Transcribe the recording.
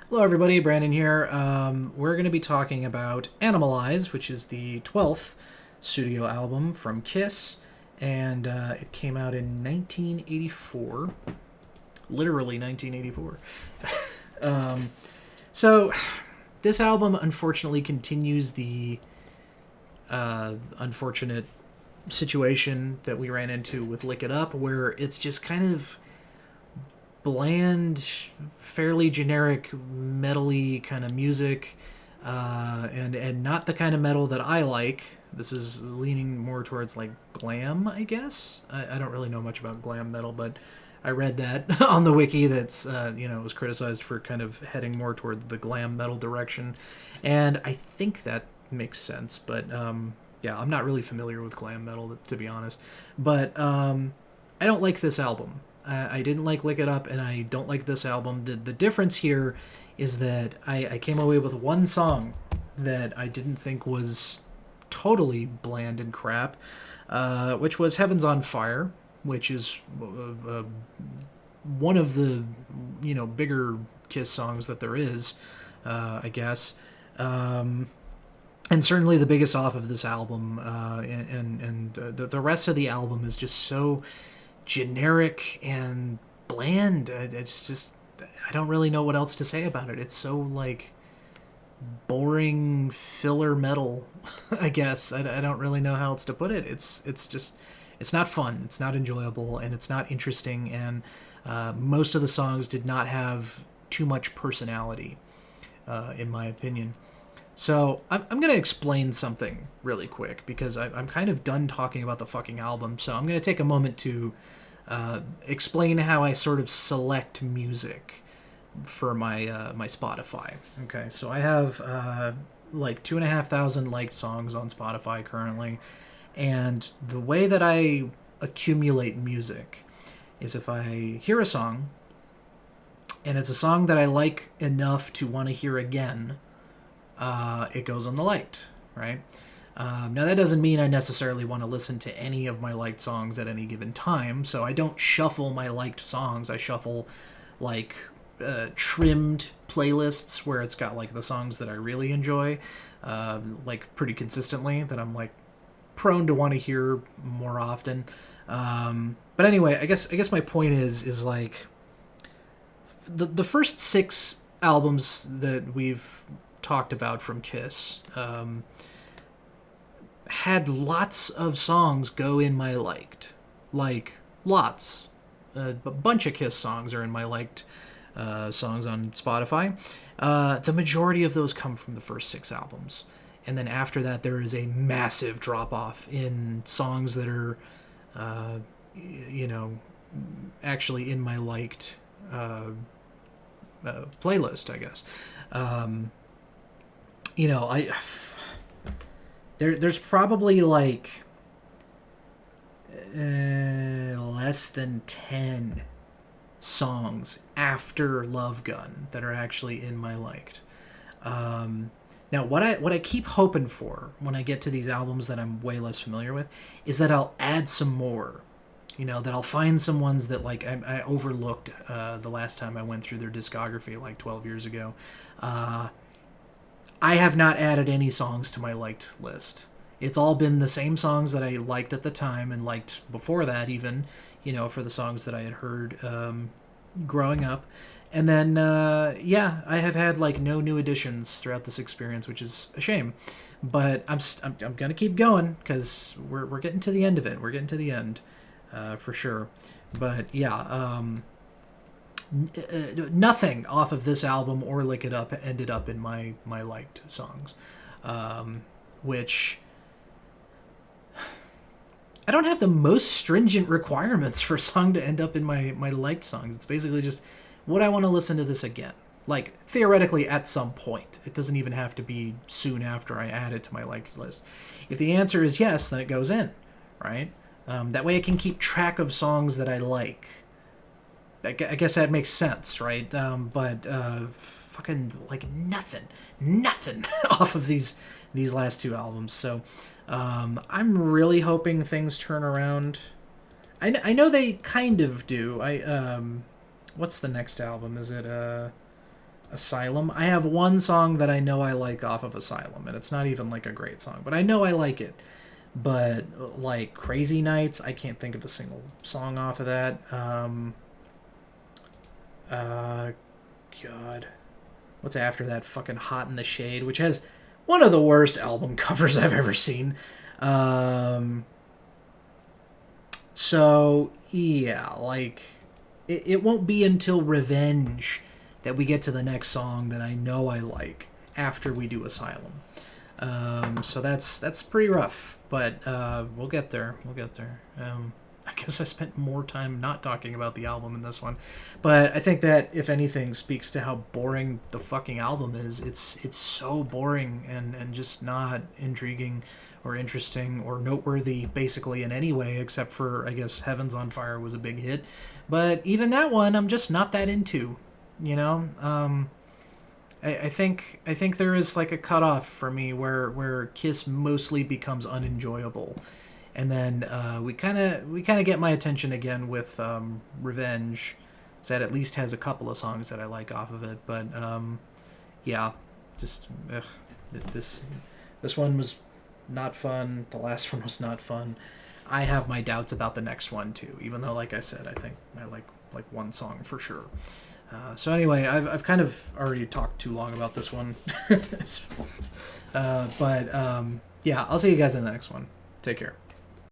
Hello, everybody. Brandon here. We're going to be talking about Animalize, which is the 12th studio album from Kiss, and it came out in 1984. Literally 1984. So, this album unfortunately continues the unfortunate situation that we ran into with Lick It Up, where it's just kind of bland, fairly generic, metally kind of music, and not the kind of metal that I like. This is leaning more towards like glam, I guess. I don't really know much about glam metal, but I read that on the wiki that's it was criticized for kind of heading more toward the glam metal direction, and I think that makes sense. But yeah, I'm not really familiar with glam metal to be honest. But I don't like this album. I didn't like Lick It Up, and I don't like this album. The difference here is that I came away with one song that I didn't think was totally bland and crap, which was Heaven's on Fire, which is one of the bigger Kiss songs that there is, I guess. And certainly the biggest off of this album, and the rest of the album is just so generic and bland. It's just I don't really know what else to say about it. It's so like boring filler metal, I guess. I don't really know how else to put it. It's just it's not fun. It's not enjoyable, and it's not interesting. And most of the songs did not have too much personality, in my opinion. So I'm going to explain something really quick because I'm kind of done talking about the fucking album. So I'm going to take a moment to explain how I sort of select music for my Spotify. Okay, so I have like 2,500 liked songs on Spotify currently, and the way that I accumulate music is if I hear a song and it's a song that I like enough to want to hear again, it goes on the liked, right? Now, that doesn't mean I necessarily want to listen to any of my liked songs at any given time, so I don't shuffle my liked songs. I shuffle, like, trimmed playlists where it's got, like, the songs that I really enjoy, like, pretty consistently, that I'm, like, prone to want to hear more often. But anyway, I guess my point is like, the first six albums that we've talked about from Kiss had lots of songs go in my liked. Like, lots. A bunch of Kiss songs are in my liked songs on Spotify. The majority of those come from the first six albums. And then after that, there is a massive drop off in songs that are, you know, actually in my liked playlist, I guess. Um, I there's probably like less than 10 songs after Love Gun that are actually in my liked. Now, what I keep hoping for when I get to these albums that I'm way less familiar with is that I'll add some more. That I'll find some ones that like I overlooked the last time I went through their discography like 12 years ago. I have not added any songs to my liked list. It's all been the same songs that I liked at the time and liked before that, even, for the songs that I had heard growing up. And then, yeah, I have had like no new additions throughout this experience, which is a shame. But I'm gonna keep going because we're getting to the end of it. We're getting to the end, for sure. But yeah, nothing off of this album or Lick It Up ended up in my liked songs, which I don't have the most stringent requirements for a song to end up in my liked songs. It's basically just, would I want to listen to this again? Like, theoretically, at some point. It doesn't even have to be soon after I add it to my liked list. If the answer is yes, then it goes in, right? That way I can keep track of songs that I like. I guess that makes sense, right? But fucking like nothing off of these last two albums. So I'm really hoping things turn around. I know they kind of do. What's the next album? Is it Asylum. I have one song that I know I like off of Asylum, and it's not even like a great song, but I know I like it. But like Crazy Nights, I can't think of a single song off of that. Uh, God, what's after that? Fucking Hot in the Shade, which has one of the worst album covers I've ever seen. Um, so yeah, like it won't be until Revenge that we get to the next song that I know I like after we do Asylum. So that's pretty rough, but we'll get there. We'll get there. I guess I spent more time not talking about the album in this one, but I think that if anything speaks to how boring the fucking album is. It's so boring and just not intriguing or interesting or noteworthy basically in any way except for I guess Heaven's on Fire was a big hit, but even that one I'm just not that into. You know, I think there is like a cutoff for me where Kiss mostly becomes unenjoyable, and then we kind of get my attention again with Revenge, that at least has a couple of songs that I like off of it. But yeah, just this this one was not fun. The last one was not fun. I have my doubts about the next one too, even though, like I said, I think I like one song for sure. So anyway, I've kind of already talked too long about this one. But yeah, I'll see you guys in the next one. Take care.